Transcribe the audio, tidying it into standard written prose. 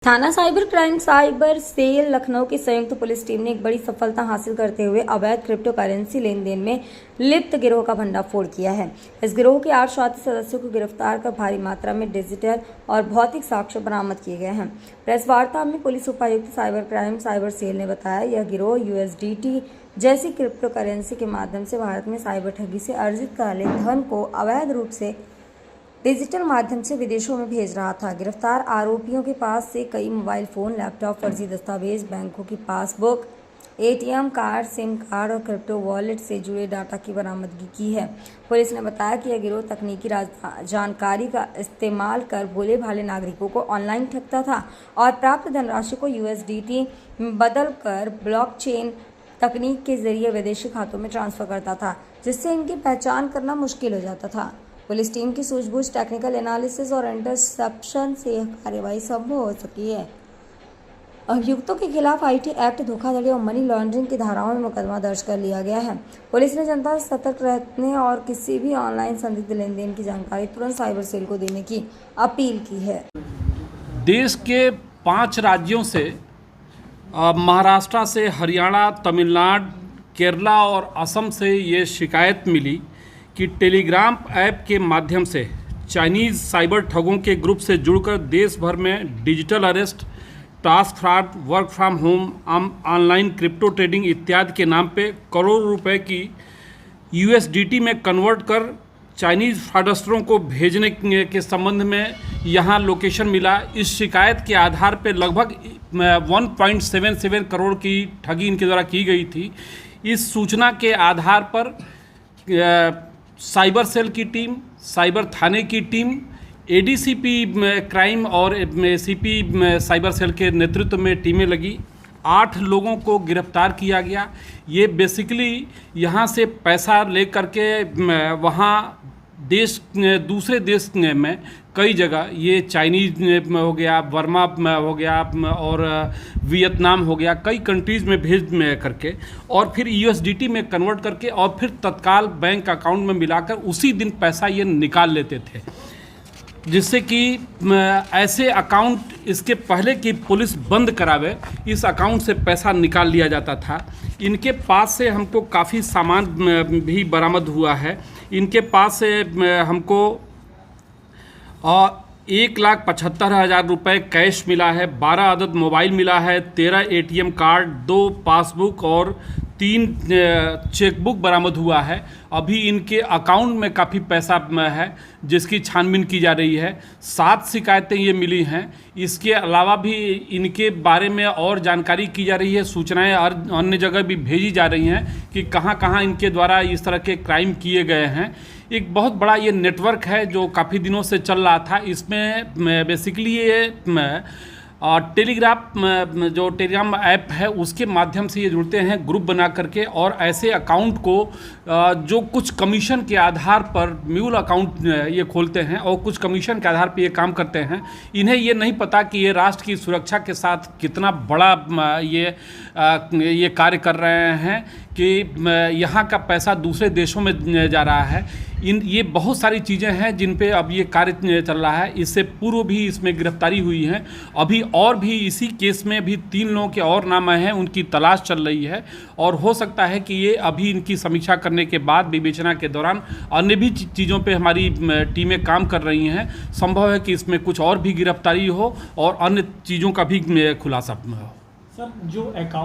थाना cyber crime cyber cell Lucknow की संयुक्त पुलिस टीम ने एक बड़ी सफलता हासिल करते हुए अवैध क्रिप्टो करेंसी लेन देन में लिप्त गिरोह का भंडाफोड़ किया है। इस गिरोह के 8 साथी सदस्यों को गिरफ्तार कर भारी मात्रा में डिजिटल और भौतिक साक्ष्य बरामद किए गए हैं। प्रेस वार्ता में पुलिस उपायुक्त साइबर क्राइम साइबर सेल ने बताया, यह गिरोह USDT जैसी क्रिप्टो करेंसी के माध्यम से भारत में साइबर ठगी से अर्जित काले धन को अवैध रूप से डिजिटल माध्यम से विदेशों में भेज रहा था। गिरफ्तार आरोपियों के पास से कई मोबाइल फोन, लैपटॉप, फर्जी दस्तावेज, बैंकों की passbook, ATM card, SIM card और क्रिप्टो वॉलेट से जुड़े डाटा की बरामदगी की है। पुलिस ने बताया कि यह गिरोह तकनीकी जानकारी का इस्तेमाल कर भोले भाले नागरिकों को ऑनलाइन ठगता था और प्राप्त धनराशि को USDT में बदल कर ब्लॉकचेन तकनीक के जरिए विदेशी खातों में ट्रांसफर करता था, जिससे इनकी पहचान करना मुश्किल हो जाता था। पुलिस टीम की सूझबूझ, टेक्निकल एनालिसिस और इंटरसेप्शन से यह कार्रवाई संभव हो सकी है। अभियुक्तों के खिलाफ IT एक्ट, धोखाधड़ी और मनी लॉन्ड्रिंग की धाराओं में मुकदमा दर्ज कर लिया गया है। पुलिस ने जनता से सतर्क रहने और किसी भी ऑनलाइन संदिग्ध लेन देन की जानकारी तुरंत साइबर सेल को देने की अपील की है। देश के 5 राज्यों से, महाराष्ट्र से, हरियाणा, तमिलनाडु, केरला और असम से ये शिकायत मिली कि टेलीग्राम ऐप के माध्यम से चाइनीज़ साइबर ठगों के ग्रुप से जुड़कर देश भर में digital arrest, task fraud, work from home, online crypto trading इत्यादि के नाम पे करोड़ों रुपए की USDT में कन्वर्ट कर चाइनीज़ फ्रॉडस्टरों को भेजने के संबंध में यहाँ लोकेशन मिला। इस शिकायत के आधार पर लगभग 1.77 करोड़ की ठगी इनके द्वारा की गई थी। इस सूचना के आधार पर साइबर सेल की टीम, साइबर थाने की टीम, ADCP क्राइम और CP साइबर सेल के नेतृत्व में टीमें लगी। 8 लोगों को गिरफ्तार किया गया। ये बेसिकली यहाँ से पैसा ले करके वहाँ दूसरे देश में कई जगह, ये चाइनीज़ में हो गया, बर्मा में हो गया और वियतनाम हो गया, कई कंट्रीज़ में भेज करके और फिर USDT में कन्वर्ट करके और फिर तत्काल बैंक अकाउंट में मिलाकर उसी दिन पैसा ये निकाल लेते थे, जिससे कि ऐसे अकाउंट इसके पहले कि पुलिस बंद करावे, इस अकाउंट से पैसा निकाल लिया जाता था। इनके पास से हमको काफ़ी सामान भी बरामद हुआ है। इनके पास से हमको 1,75,000 रुपये कैश मिला है, 12 अदद मोबाइल मिला है, 13 ATM कार्ड, 2 पासबुक और 3 चेकबुक बरामद हुआ है। अभी इनके अकाउंट में काफ़ी पैसा है जिसकी छानबीन की जा रही है। 7 शिकायतें ये मिली हैं। इसके अलावा भी इनके बारे में और जानकारी की जा रही है, सूचनाएं अन्य जगह भी भेजी जा रही हैं कि कहां कहां इनके द्वारा इस तरह के क्राइम किए गए हैं। एक बहुत बड़ा ये नेटवर्क है जो काफ़ी दिनों से चल रहा था। इसमें बेसिकली ये टेलीग्राम ऐप है, उसके माध्यम से ये जुड़ते हैं ग्रुप बना करके और ऐसे अकाउंट को जो कुछ कमीशन के आधार पर म्यूल अकाउंट ये खोलते हैं और कुछ कमीशन के आधार पर ये काम करते हैं। इन्हें ये नहीं पता कि ये राष्ट्र की सुरक्षा के साथ कितना बड़ा ये कार्य कर रहे हैं कि यहाँ का पैसा दूसरे देशों में जा रहा है। ये बहुत सारी चीज़ें हैं जिन पे अब ये कार्य चल रहा है। इससे पूर्व भी इसमें गिरफ्तारी हुई है। अभी और भी इसी केस में भी 3 लोगों के और नाम आए हैं, उनकी तलाश चल रही है और हो सकता है कि ये अभी इनकी समीक्षा करने के बाद विवेचना के दौरान अन्य भी चीज़ों पे हमारी टीमें काम कर रही हैं। संभव है कि इसमें कुछ और भी गिरफ्तारी हो और अन्य चीज़ों का भी खुलासा हो। सर, जो अकाउंट